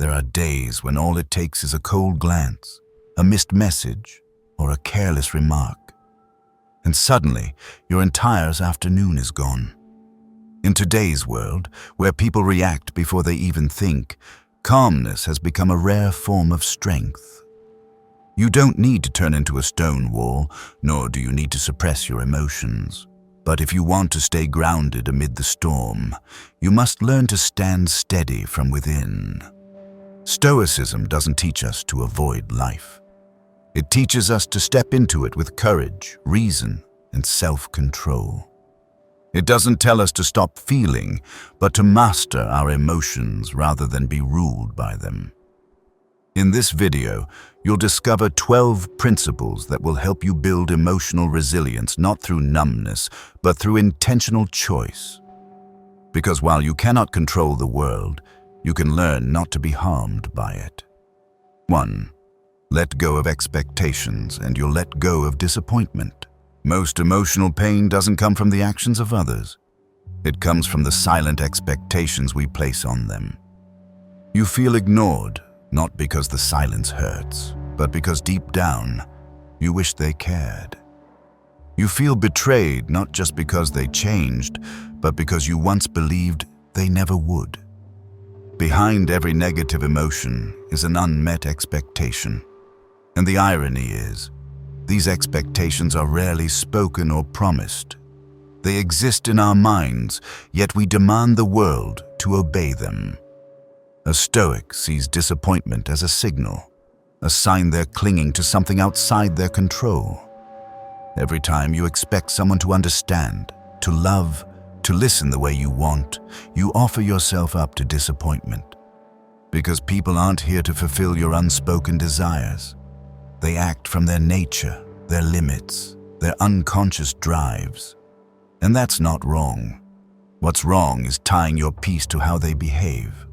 There are days when all it takes is a cold glance, a missed message, or a careless remark. And suddenly, your entire afternoon is gone. In today's world, where people react before they even think, calmness has become a rare form of strength. You don't need to turn into a stone wall, nor do you need to suppress your emotions. But if you want to stay grounded amid the storm, you must learn to stand steady from within. Stoicism doesn't teach us to avoid life. It teaches us to step into it with courage, reason, and self-control. It doesn't tell us to stop feeling, but to master our emotions rather than be ruled by them. In this video, you'll discover 12 principles that will help you build emotional resilience not through numbness, but through intentional choice. Because while you cannot control the world, you can learn not to be harmed by it. 1. Let go of expectations and you'll let go of disappointment. Most emotional pain doesn't come from the actions of others. It comes from the silent expectations we place on them. You feel ignored, not because the silence hurts, but because deep down, you wish they cared. You feel betrayed not just because they changed, but because you once believed they never would. Behind every negative emotion is an unmet expectation. And the irony is, these expectations are rarely spoken or promised. They exist in our minds, yet we demand the world to obey them. A Stoic sees disappointment as a signal, a sign they're clinging to something outside their control. Every time you expect someone to understand, to love, to listen the way you want, you offer yourself up to disappointment. Because people aren't here to fulfill your unspoken desires. They act from their nature, their limits, their unconscious drives. And that's not wrong. What's wrong is tying your peace to how they behave.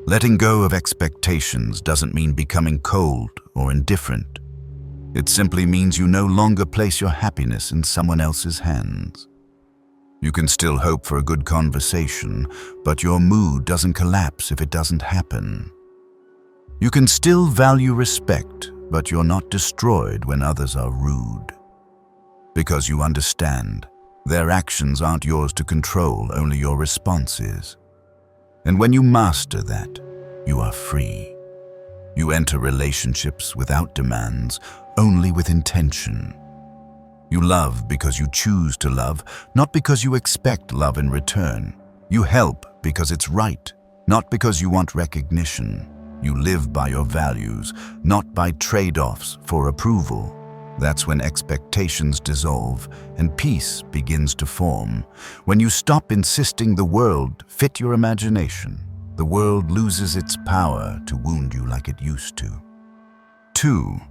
Letting go of expectations doesn't mean becoming cold or indifferent. It simply means you no longer place your happiness in someone else's hands. You can still hope for a good conversation, but your mood doesn't collapse if it doesn't happen. You can still value respect, but you're not destroyed when others are rude. Because you understand, their actions aren't yours to control, only your response is. And when you master that, you are free. You enter relationships without demands, only with intention. You love because you choose to love, not because you expect love in return. You help because it's right, not because you want recognition. You live by your values, not by trade-offs for approval. That's when expectations dissolve and peace begins to form. When you stop insisting the world fit your imagination, the world loses its power to wound you like it used to. 2.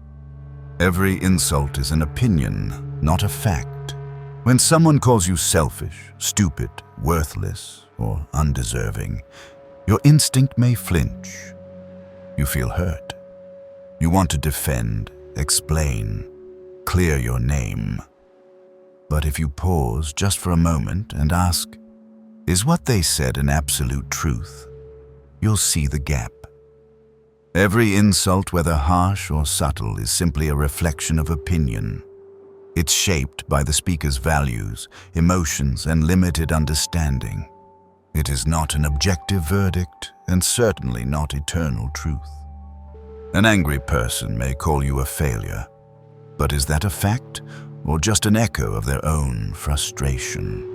Every insult is an opinion, not a fact. When someone calls you selfish, stupid, worthless, or undeserving, your instinct may flinch. You feel hurt. You want to defend, explain, clear your name. But if you pause just for a moment and ask, is what they said an absolute truth? You'll see the gap. Every insult, whether harsh or subtle, is simply a reflection of opinion. It's shaped by the speaker's values, emotions, and limited understanding. It is not an objective verdict, and certainly not eternal truth. An angry person may call you a failure, but is that a fact, or just an echo of their own frustration?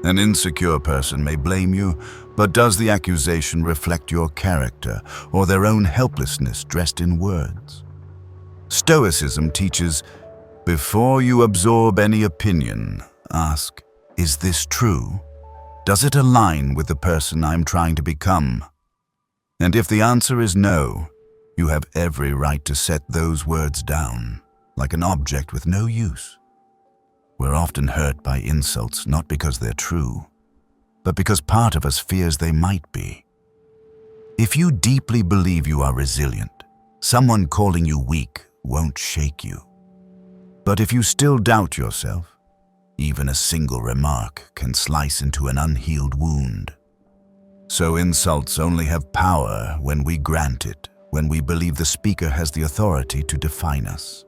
An insecure person may blame you, but does the accusation reflect your character or their own helplessness dressed in words? Stoicism teaches, before you absorb any opinion, ask, is this true? Does it align with the person I'm trying to become? And if the answer is no, you have every right to set those words down, like an object with no use. We're often hurt by insults not because they're true, but because part of us fears they might be. If you deeply believe you are resilient, someone calling you weak won't shake you. But if you still doubt yourself, even a single remark can slice into an unhealed wound. So insults only have power when we grant it, when we believe the speaker has the authority to define us.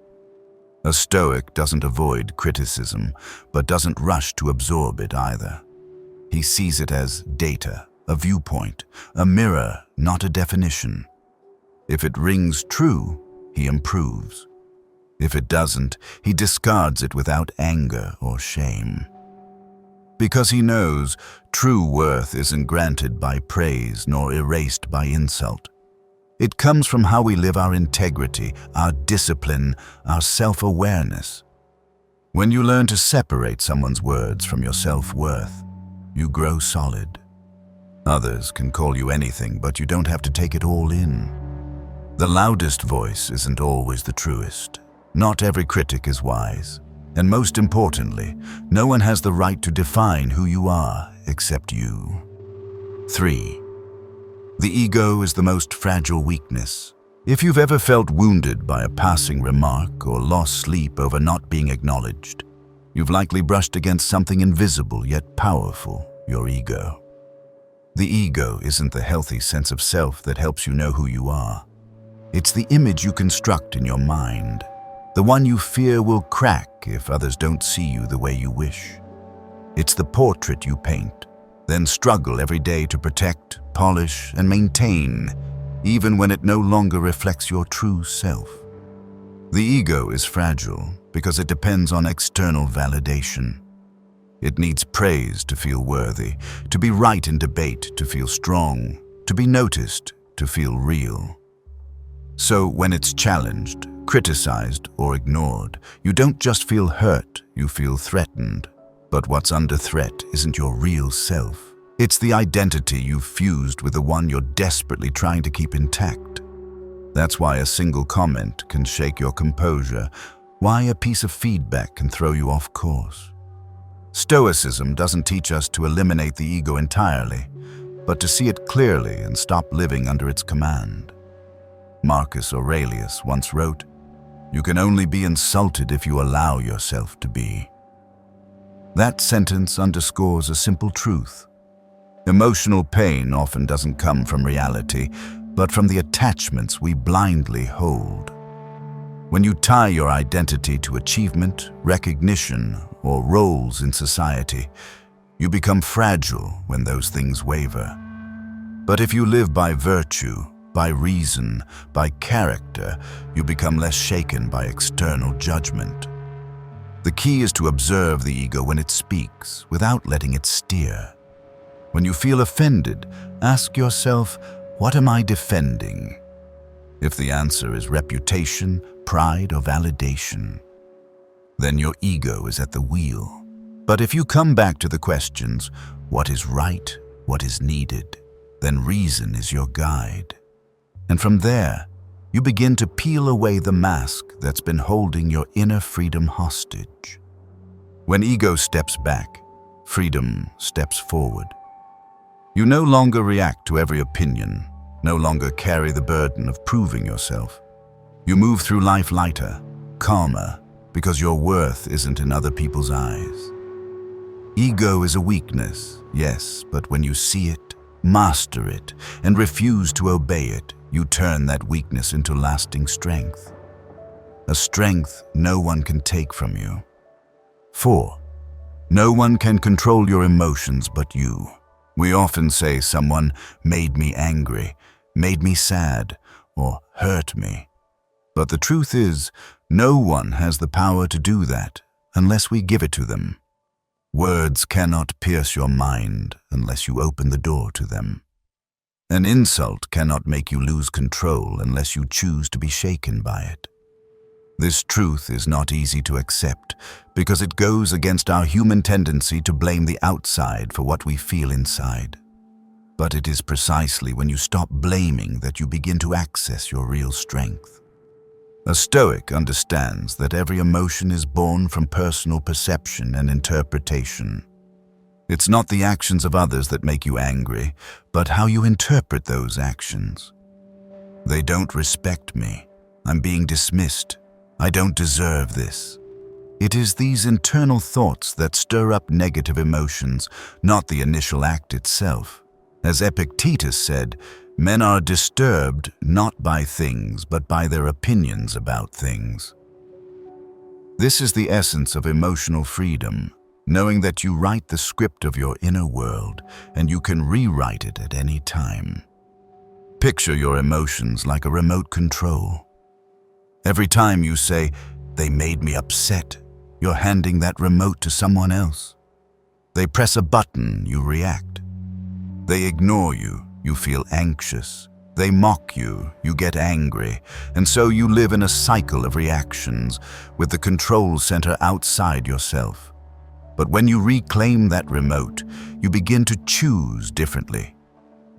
A Stoic doesn't avoid criticism, but doesn't rush to absorb it either. He sees it as data, a viewpoint, a mirror, not a definition. If it rings true, he improves. If it doesn't, he discards it without anger or shame. Because he knows true worth isn't granted by praise nor erased by insult. It comes from how we live our integrity, our discipline, our self-awareness. When you learn to separate someone's words from your self-worth, you grow solid. Others can call you anything, but you don't have to take it all in. The loudest voice isn't always the truest. Not every critic is wise. And most importantly, no one has the right to define who you are except you. 3. The ego is the most fragile weakness. If you've ever felt wounded by a passing remark or lost sleep over not being acknowledged, you've likely brushed against something invisible yet powerful, your ego. The ego isn't the healthy sense of self that helps you know who you are. It's the image you construct in your mind, the one you fear will crack if others don't see you the way you wish. It's the portrait you paint, then struggle every day to protect, polish, and maintain, even when it no longer reflects your true self. The ego is fragile because it depends on external validation. It needs praise to feel worthy, to be right in debate to feel strong, to be noticed to feel real. So when it's challenged, criticized, or ignored, you don't just feel hurt, you feel threatened. But what's under threat isn't your real self. It's the identity you've fused with the one you're desperately trying to keep intact. That's why a single comment can shake your composure, why a piece of feedback can throw you off course. Stoicism doesn't teach us to eliminate the ego entirely, but to see it clearly and stop living under its command. Marcus Aurelius once wrote, "You can only be insulted if you allow yourself to be." That sentence underscores a simple truth. Emotional pain often doesn't come from reality, but from the attachments we blindly hold. When you tie your identity to achievement, recognition, or roles in society, you become fragile when those things waver. But if you live by virtue, by reason, by character, you become less shaken by external judgment. The key is to observe the ego when it speaks, without letting it steer. When you feel offended, ask yourself, what am I defending? If the answer is reputation, pride, or validation, then your ego is at the wheel. But if you come back to the questions, what is right, what is needed, then reason is your guide. And from there, you begin to peel away the mask that's been holding your inner freedom hostage. When ego steps back, freedom steps forward. You no longer react to every opinion, no longer carry the burden of proving yourself. You move through life lighter, calmer, because your worth isn't in other people's eyes. Ego is a weakness, yes, but when you see it, master it, and refuse to obey it, you turn that weakness into lasting strength. A strength no one can take from you. 4. No one can control your emotions but you. We often say someone made me angry, made me sad, or hurt me. But the truth is, no one has the power to do that unless we give it to them. Words cannot pierce your mind unless you open the door to them. An insult cannot make you lose control unless you choose to be shaken by it. This truth is not easy to accept because it goes against our human tendency to blame the outside for what we feel inside. But it is precisely when you stop blaming that you begin to access your real strength. A Stoic understands that every emotion is born from personal perception and interpretation. It's not the actions of others that make you angry, but how you interpret those actions. They don't respect me. I'm being dismissed. I don't deserve this. It is these internal thoughts that stir up negative emotions, not the initial act itself. As Epictetus said, men are disturbed not by things, but by their opinions about things. This is the essence of emotional freedom, knowing that you write the script of your inner world and you can rewrite it at any time. Picture your emotions like a remote control. Every time you say, "They made me upset," you're handing that remote to someone else. They press a button, you react. They ignore you, you feel anxious. They mock you, you get angry, and so you live in a cycle of reactions with the control center outside yourself. But when you reclaim that remote, you begin to choose differently.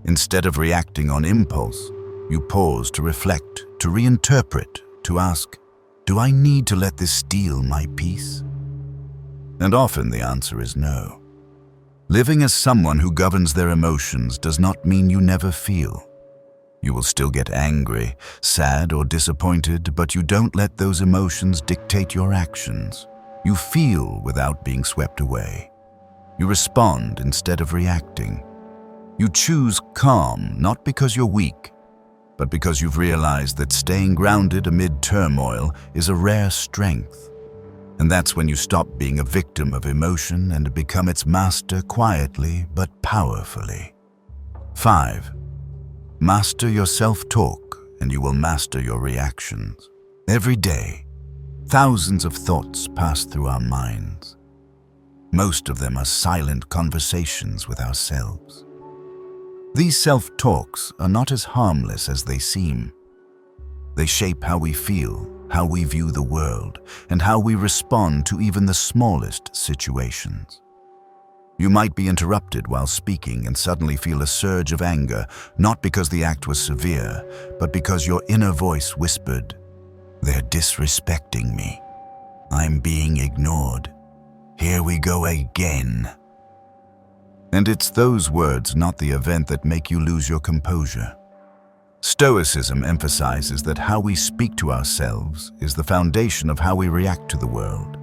Instead of reacting on impulse, you pause to reflect, to reinterpret, to ask, "Do I need to let this steal my peace?" And often the answer is no. Living as someone who governs their emotions does not mean you never feel. You will still get angry, sad, or disappointed, but you don't let those emotions dictate your actions. You feel without being swept away. You respond instead of reacting. You choose calm, not because you're weak, but because you've realized that staying grounded amid turmoil is a rare strength. And that's when you stop being a victim of emotion and become its master quietly but powerfully. 5. Master your self-talk and you will master your reactions. Every day, thousands of thoughts pass through our minds. Most of them are silent conversations with ourselves. These self-talks are not as harmless as they seem. They shape how we feel, how we view the world, and how we respond to even the smallest situations. You might be interrupted while speaking and suddenly feel a surge of anger, not because the act was severe, but because your inner voice whispered, "They're disrespecting me. I'm being ignored. Here we go again." And it's those words, not the event, that make you lose your composure. Stoicism emphasizes that how we speak to ourselves is the foundation of how we react to the world.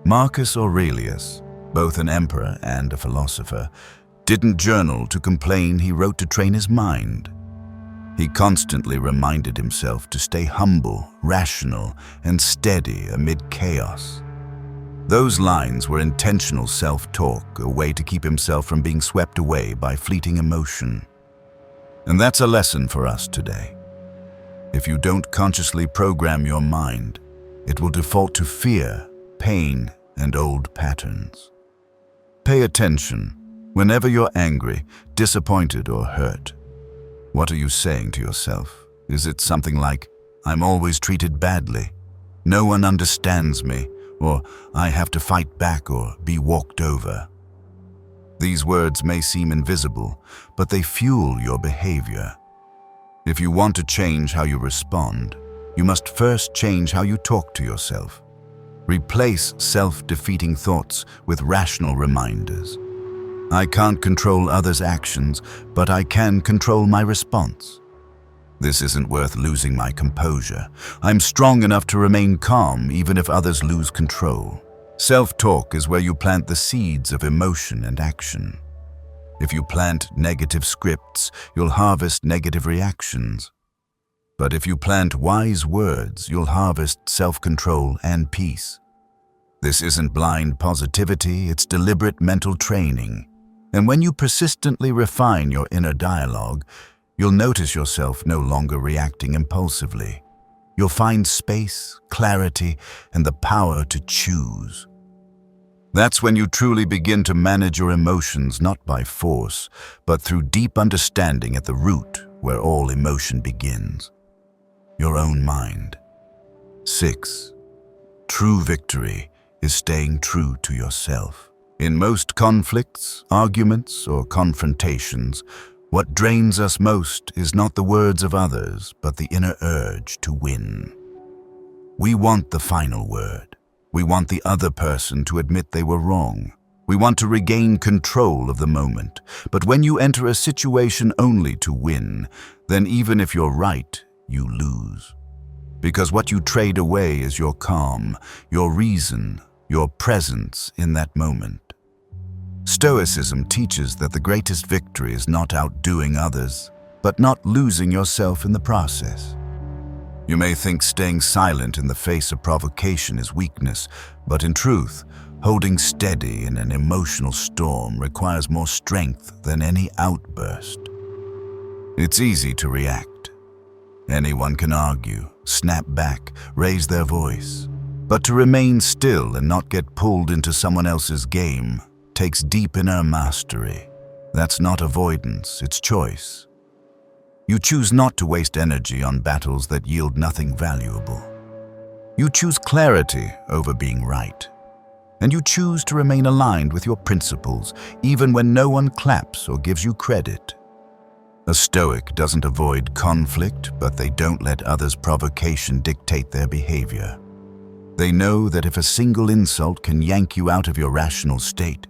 Marcus Aurelius, both an emperor and a philosopher, didn't journal to complain, he wrote to train his mind. He constantly reminded himself to stay humble, rational, and steady amid chaos. Those lines were intentional self-talk, a way to keep himself from being swept away by fleeting emotion. And that's a lesson for us today. If you don't consciously program your mind, it will default to fear, pain, and old patterns. Pay attention whenever you're angry, disappointed, or hurt. What are you saying to yourself? Is it something like, "I'm always treated badly, no one understands me," or "I have to fight back or be walked over"? These words may seem invisible, but they fuel your behavior. If you want to change how you respond, you must first change how you talk to yourself. Replace self-defeating thoughts with rational reminders. I can't control others' actions, but I can control my response. This isn't worth losing my composure. I'm strong enough to remain calm even if others lose control. Self-talk is where you plant the seeds of emotion and action. If you plant negative scripts, you'll harvest negative reactions. But if you plant wise words, you'll harvest self-control and peace. This isn't blind positivity, it's deliberate mental training. And when you persistently refine your inner dialogue, you'll notice yourself no longer reacting impulsively. You'll find space, clarity, and the power to choose. That's when you truly begin to manage your emotions, not by force, but through deep understanding at the root where all emotion begins. Your own mind. 6. True victory is staying true to yourself. In most conflicts, arguments, or confrontations, what drains us most is not the words of others, but the inner urge to win. We want the final word. We want the other person to admit they were wrong. We want to regain control of the moment. But when you enter a situation only to win, then even if you're right, you lose. Because what you trade away is your calm, your reason, your presence in that moment. Stoicism teaches that the greatest victory is not outdoing others, but not losing yourself in the process. You may think staying silent in the face of provocation is weakness, but in truth, holding steady in an emotional storm requires more strength than any outburst. It's easy to react. Anyone can argue, snap back, raise their voice. But to remain still and not get pulled into someone else's game takes deep inner mastery. That's not avoidance, it's choice. You choose not to waste energy on battles that yield nothing valuable. You choose clarity over being right. And you choose to remain aligned with your principles, even when no one claps or gives you credit. A Stoic doesn't avoid conflict, but they don't let others' provocation dictate their behavior. They know that if a single insult can yank you out of your rational state,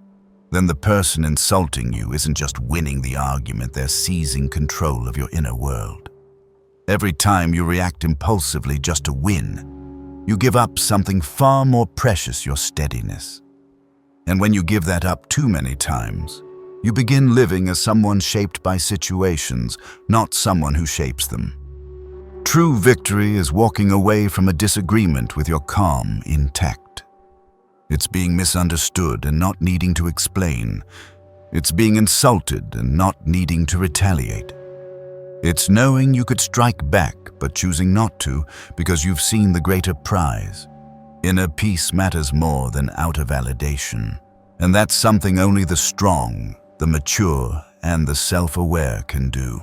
then the person insulting you isn't just winning the argument, they're seizing control of your inner world. Every time you react impulsively just to win, you give up something far more precious, your steadiness. And when you give that up too many times, you begin living as someone shaped by situations, not someone who shapes them. True victory is walking away from a disagreement with your calm intact. It's being misunderstood and not needing to explain. It's being insulted and not needing to retaliate. It's knowing you could strike back but choosing not to because you've seen the greater prize. Inner peace matters more than outer validation. And that's something only the strong, the mature, and the self-aware can do.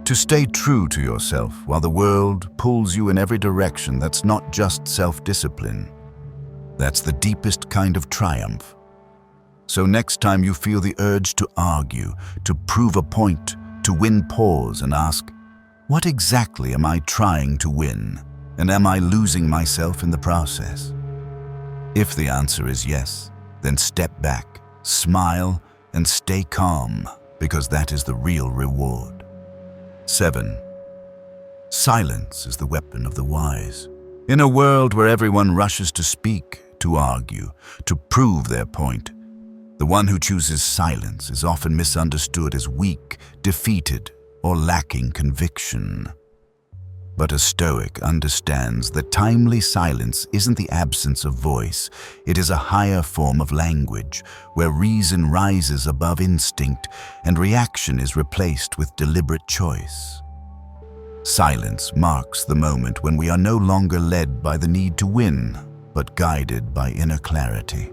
To stay true to yourself while the world pulls you in every direction, that's not just self-discipline. That's the deepest kind of triumph. So next time you feel the urge to argue, to prove a point, to win, pause and ask, what exactly am I trying to win? And am I losing myself in the process? If the answer is yes, then step back, smile, and stay calm, because that is the real reward. 7. Silence is the weapon of the wise. In a world where everyone rushes to speak, to argue, to prove their point, the one who chooses silence is often misunderstood as weak, defeated, or lacking conviction. But a Stoic understands that timely silence isn't the absence of voice. It is a higher form of language, where reason rises above instinct and reaction is replaced with deliberate choice. Silence marks the moment when we are no longer led by the need to win, but guided by inner clarity.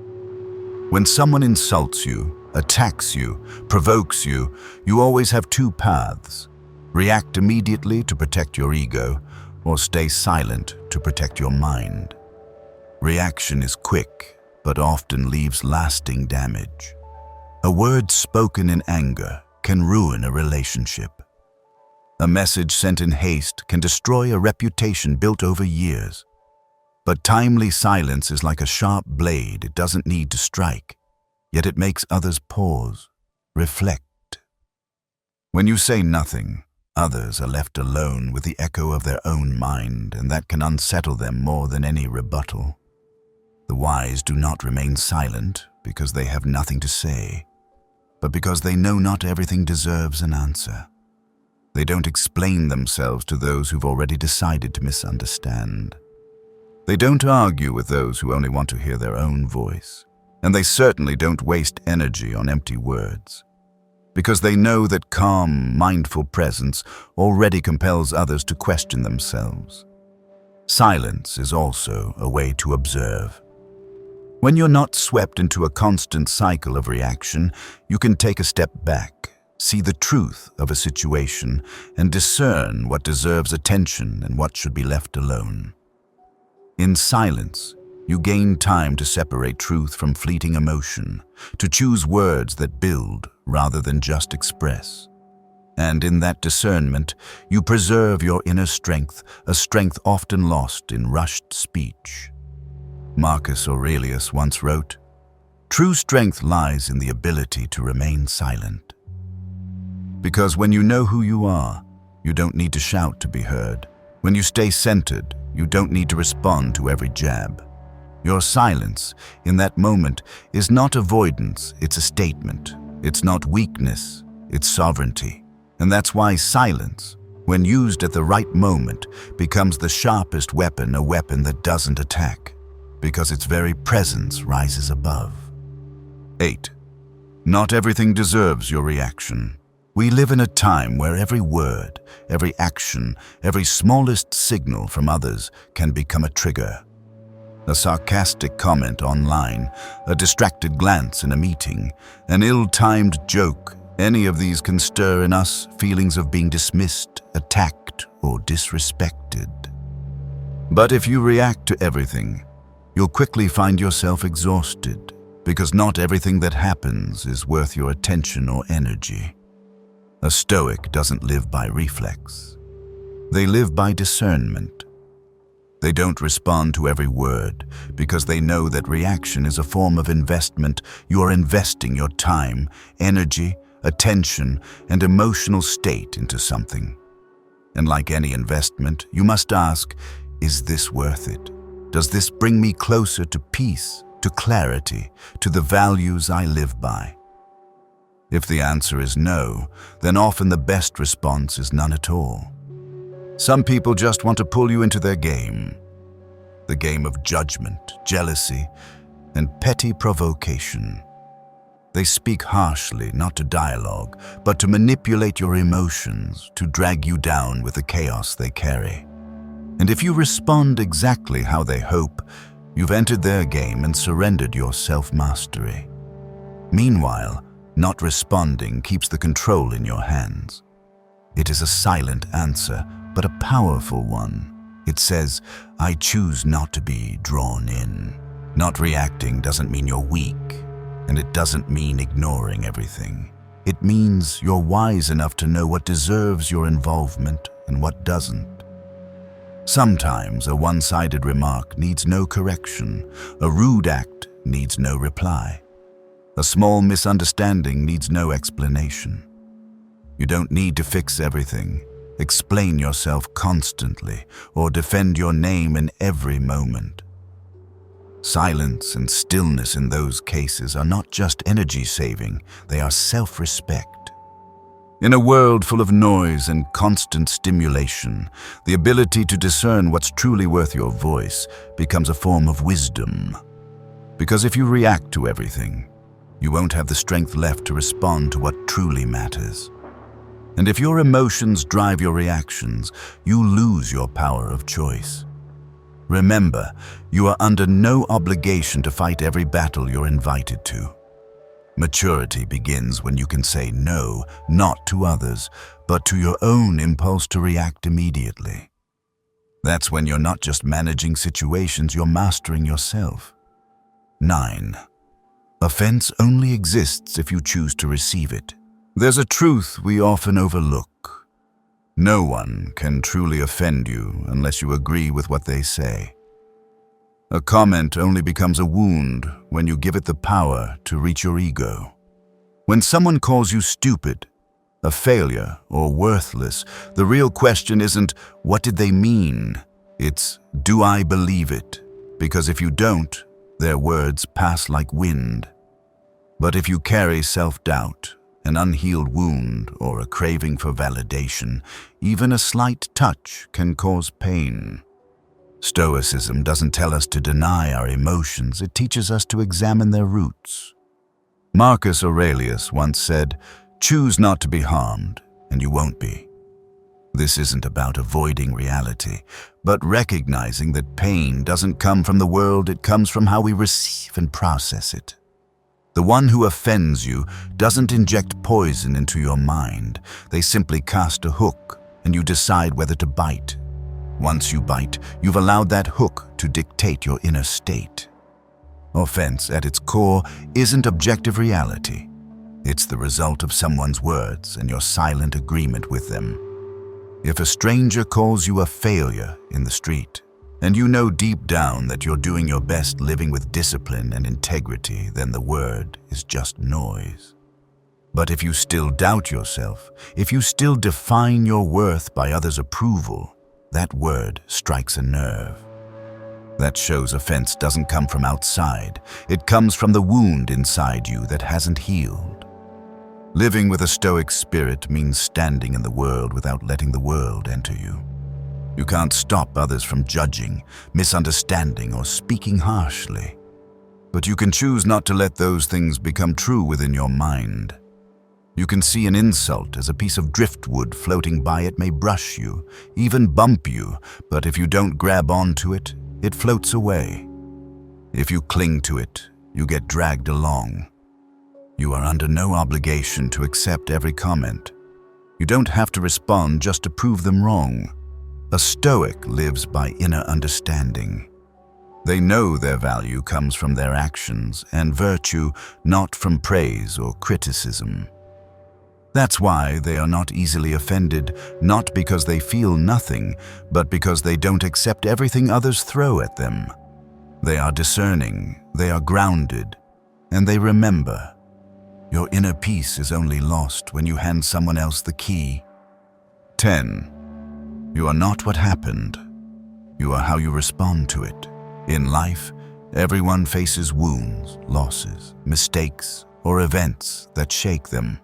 When someone insults you, attacks you, provokes you, you always have two paths. React immediately to protect your ego, or stay silent to protect your mind. Reaction is quick, but often leaves lasting damage. A word spoken in anger can ruin a relationship. A message sent in haste can destroy a reputation built over years. But timely silence is like a sharp blade. It doesn't need to strike, yet it makes others pause, reflect. When you say nothing, others are left alone with the echo of their own mind, and that can unsettle them more than any rebuttal. The wise do not remain silent because they have nothing to say, but because they know not everything deserves an answer. They don't explain themselves to those who've already decided to misunderstand. They don't argue with those who only want to hear their own voice, and they certainly don't waste energy on empty words, because they know that calm, mindful presence already compels others to question themselves. Silence is also a way to observe. When you're not swept into a constant cycle of reaction, you can take a step back, see the truth of a situation, and discern what deserves attention and what should be left alone. In silence, you gain time to separate truth from fleeting emotion, to choose words that build rather than just express. And in that discernment, you preserve your inner strength, a strength often lost in rushed speech. Marcus Aurelius once wrote, "True strength lies in the ability to remain silent." Because when you know who you are, you don't need to shout to be heard. When you stay centered, you don't need to respond to every jab. Your silence in that moment is not avoidance, it's a statement. It's not weakness, it's sovereignty. And that's why silence, when used at the right moment, becomes the sharpest weapon, a weapon that doesn't attack, because its very presence rises above. 8. Not everything deserves your reaction. We live in a time where every word, every action, every smallest signal from others can become a trigger. A sarcastic comment online, a distracted glance in a meeting, an ill-timed joke, any of these can stir in us feelings of being dismissed, attacked, or disrespected. But if you react to everything, you'll quickly find yourself exhausted, because not everything that happens is worth your attention or energy. A Stoic doesn't live by reflex. They live by discernment. They don't respond to every word because they know that reaction is a form of investment. You are investing your time, energy, attention, and emotional state into something. And like any investment, you must ask, is this worth it? Does this bring me closer to peace, to clarity, to the values I live by? If the answer is no, then often the best response is none at all. Some people just want to pull you into their game. The game of judgment, jealousy, and petty provocation. They speak harshly, not to dialogue, but to manipulate your emotions, to drag you down with the chaos they carry. And if you respond exactly how they hope, you've entered their game and surrendered your self-mastery. Meanwhile, not responding keeps the control in your hands. It is a silent answer, but a powerful one. It says, I choose not to be drawn in. Not reacting doesn't mean you're weak, and it doesn't mean ignoring everything. It means you're wise enough to know what deserves your involvement and what doesn't. Sometimes a one-sided remark needs no correction. A rude act needs no reply. A small misunderstanding needs no explanation. You don't need to fix everything, explain yourself constantly, or defend your name in every moment. Silence and stillness in those cases are not just energy-saving, they are self-respect. In a world full of noise and constant stimulation, the ability to discern what's truly worth your voice becomes a form of wisdom. Because if you react to everything, you won't have the strength left to respond to what truly matters. And if your emotions drive your reactions, you lose your power of choice. Remember, you are under no obligation to fight every battle you're invited to. Maturity begins when you can say no, not to others, but to your own impulse to react immediately. That's when you're not just managing situations, you're mastering yourself. 9. Offense only exists if you choose to receive it. There's a truth we often overlook. No one can truly offend you unless you agree with what they say. A comment only becomes a wound when you give it the power to reach your ego. When someone calls you stupid, a failure, or worthless, the real question isn't, what did they mean? It's, do I believe it? Because if you don't, their words pass like wind. But if you carry self-doubt, an unhealed wound, or a craving for validation, even a slight touch can cause pain. Stoicism doesn't tell us to deny our emotions, it teaches us to examine their roots. Marcus Aurelius once said, "Choose not to be harmed, and you won't be." This isn't about avoiding reality, but recognizing that pain doesn't come from the world, it comes from how we receive and process it. The one who offends you doesn't inject poison into your mind. They simply cast a hook, and you decide whether to bite. Once you bite, you've allowed that hook to dictate your inner state. Offense, at its core, isn't objective reality. It's the result of someone's words and your silent agreement with them. If a stranger calls you a failure in the street, and you know deep down that you're doing your best living with discipline and integrity, then the word is just noise. But if you still doubt yourself, if you still define your worth by others' approval, that word strikes a nerve. That shows offense doesn't come from outside. It comes from the wound inside you that hasn't healed. Living with a Stoic spirit means standing in the world without letting the world enter you. You can't stop others from judging, misunderstanding, or speaking harshly. But you can choose not to let those things become true within your mind. You can see an insult as a piece of driftwood floating by. It may brush you, even bump you, but if you don't grab onto it, it floats away. If you cling to it, you get dragged along. You are under no obligation to accept every comment. You don't have to respond just to prove them wrong. A Stoic lives by inner understanding. They know their value comes from their actions and virtue, not from praise or criticism. That's why they are not easily offended, not because they feel nothing, but because they don't accept everything others throw at them. They are discerning, they are grounded, and they remember. Your inner peace is only lost when you hand someone else the key. 10. You are not what happened. You are how you respond to it. In life, everyone faces wounds, losses, mistakes, or events that shake them.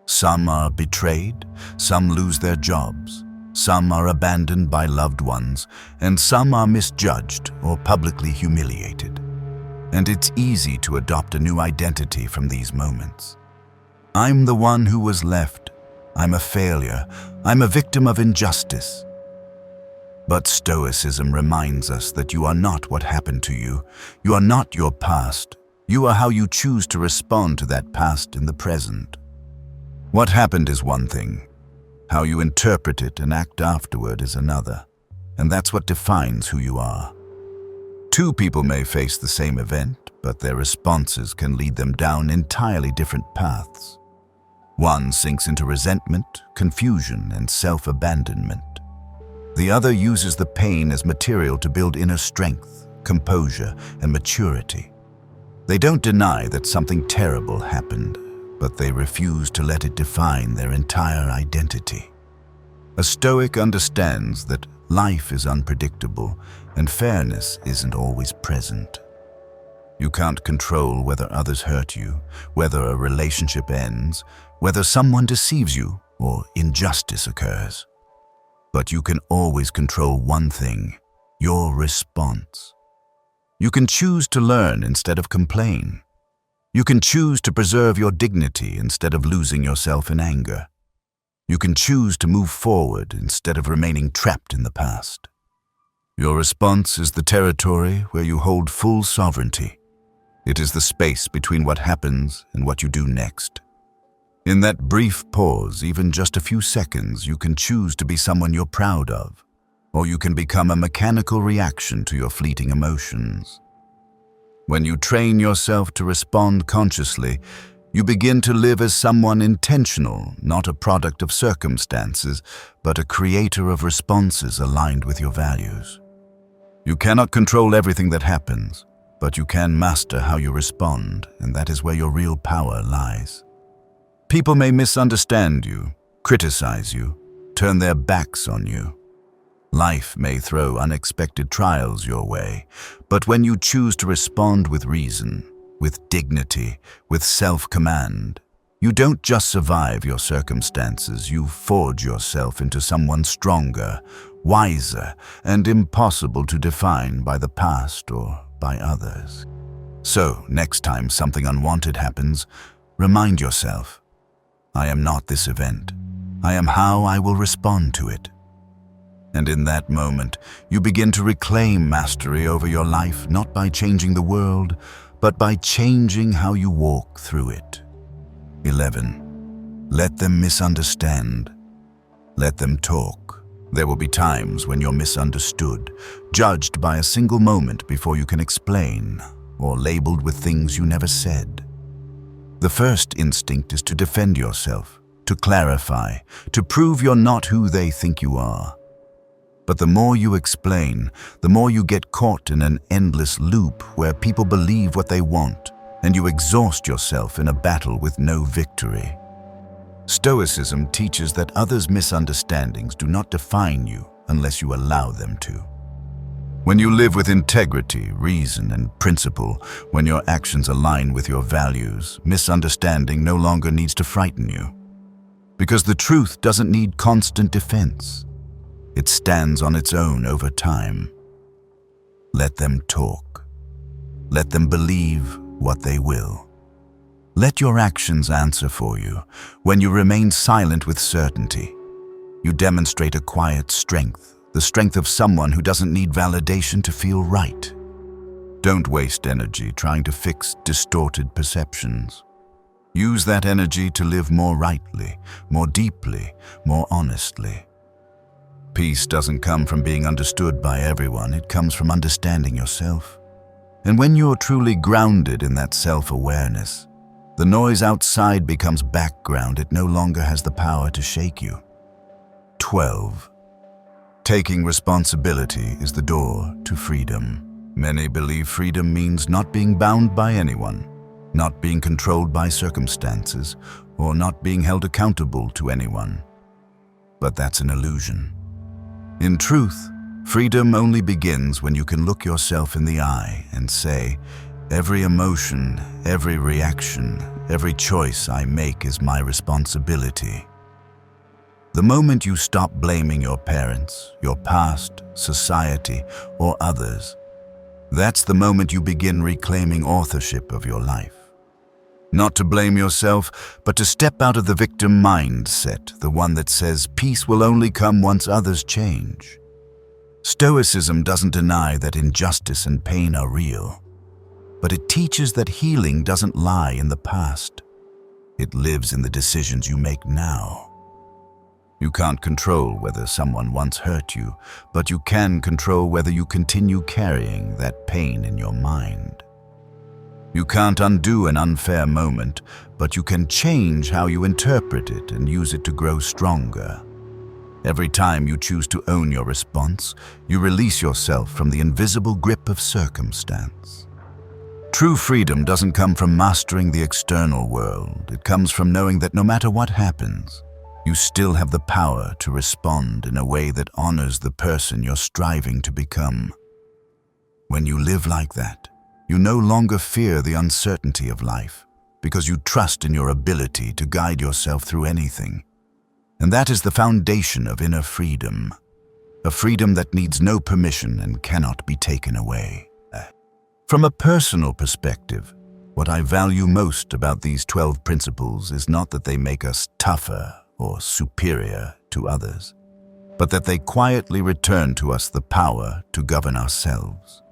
Some are betrayed, some lose their jobs, some are abandoned by loved ones, and some are misjudged or publicly humiliated. And it's easy to adopt a new identity from these moments. I'm the one who was left. I'm a failure. I'm a victim of injustice. But Stoicism reminds us that you are not what happened to you. You are not your past. You are how you choose to respond to that past in the present. What happened is one thing. How you interpret it and act afterward is another. And that's what defines who you are. Two people may face the same event, but their responses can lead them down entirely different paths. One sinks into resentment, confusion, and self-abandonment. The other uses the pain as material to build inner strength, composure, and maturity. They don't deny that something terrible happened, but they refuse to let it define their entire identity. A Stoic understands that life is unpredictable and fairness isn't always present. You can't control whether others hurt you, whether a relationship ends, whether someone deceives you, or injustice occurs. But you can always control one thing: your response. You can choose to learn instead of complain. You can choose to preserve your dignity instead of losing yourself in anger. You can choose to move forward instead of remaining trapped in the past. Your response is the territory where you hold full sovereignty. It is the space between what happens and what you do next. In that brief pause, even just a few seconds, you can choose to be someone you're proud of, or you can become a mechanical reaction to your fleeting emotions. When you train yourself to respond consciously, you begin to live as someone intentional, not a product of circumstances, but a creator of responses aligned with your values. You cannot control everything that happens, but you can master how you respond, and that is where your real power lies. People may misunderstand you, criticize you, turn their backs on you. Life may throw unexpected trials your way, but when you choose to respond with reason, with dignity, with self-command, you don't just survive your circumstances, you forge yourself into someone stronger, wiser, and impossible to define by the past or by others. So, next time something unwanted happens, remind yourself, I am not this event. I am how I will respond to it. And in that moment, you begin to reclaim mastery over your life, not by changing the world, but by changing how you walk through it. 11. Let them misunderstand. Let them talk. There will be times when you're misunderstood, judged by a single moment before you can explain, or labeled with things you never said. The first instinct is to defend yourself, to clarify, to prove you're not who they think you are. But the more you explain, the more you get caught in an endless loop where people believe what they want, and you exhaust yourself in a battle with no victory. Stoicism teaches that others' misunderstandings do not define you unless you allow them to. When you live with integrity, reason, and principle, when your actions align with your values, misunderstanding no longer needs to frighten you. Because the truth doesn't need constant defense. It stands on its own over time. Let them talk. Let them believe what they will. Let your actions answer for you. When you remain silent with certainty, you demonstrate a quiet strength, the strength of someone who doesn't need validation to feel right. Don't waste energy trying to fix distorted perceptions. Use that energy to live more rightly, more deeply, more honestly. Peace doesn't come from being understood by everyone, it comes from understanding yourself. And when you're truly grounded in that self-awareness, the noise outside becomes background. It no longer has the power to shake you. 12. Taking responsibility is the door to freedom. Many believe freedom means not being bound by anyone, not being controlled by circumstances, or not being held accountable to anyone. But that's an illusion. In truth, freedom only begins when you can look yourself in the eye and say, every emotion, every reaction, every choice I make is my responsibility. The moment you stop blaming your parents, your past, society, or others, that's the moment you begin reclaiming authorship of your life. Not to blame yourself, but to step out of the victim mindset, the one that says peace will only come once others change. Stoicism doesn't deny that injustice and pain are real, but it teaches that healing doesn't lie in the past. It lives in the decisions you make now. You can't control whether someone once hurt you, but you can control whether you continue carrying that pain in your mind. You can't undo an unfair moment, but you can change how you interpret it and use it to grow stronger. Every time you choose to own your response, you release yourself from the invisible grip of circumstance. True freedom doesn't come from mastering the external world. It comes from knowing that no matter what happens, you still have the power to respond in a way that honors the person you're striving to become. When you live like that, you no longer fear the uncertainty of life because you trust in your ability to guide yourself through anything. And that is the foundation of inner freedom, a freedom that needs no permission and cannot be taken away. From a personal perspective, what I value most about these 12 principles is not that they make us tougher or superior to others, but that they quietly return to us the power to govern ourselves.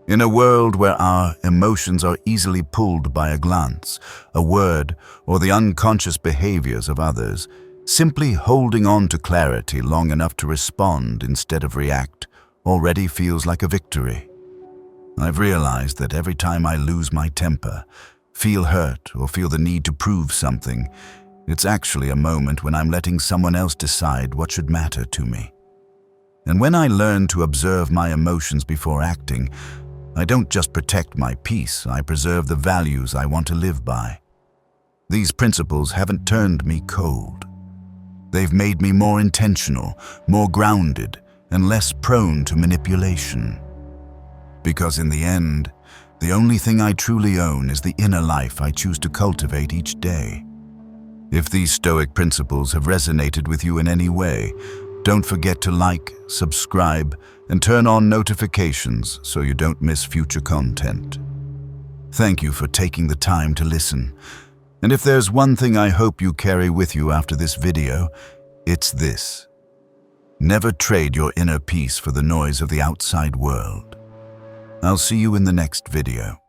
In a world where our emotions are easily pulled by a glance, a word, or the unconscious behaviors of others, simply holding on to clarity long enough to respond instead of react already feels like a victory. I've realized that every time I lose my temper, feel hurt, or feel the need to prove something, it's actually a moment when I'm letting someone else decide what should matter to me. And when I learn to observe my emotions before acting, I don't just protect my peace, I preserve the values I want to live by. These principles haven't turned me cold. They've made me more intentional, more grounded, and less prone to manipulation. Because in the end, the only thing I truly own is the inner life I choose to cultivate each day. If these Stoic principles have resonated with you in any way, don't forget to like, subscribe, and turn on notifications so you don't miss future content. Thank you for taking the time to listen. And if there's one thing I hope you carry with you after this video, it's this. Never trade your inner peace for the noise of the outside world. I'll see you in the next video.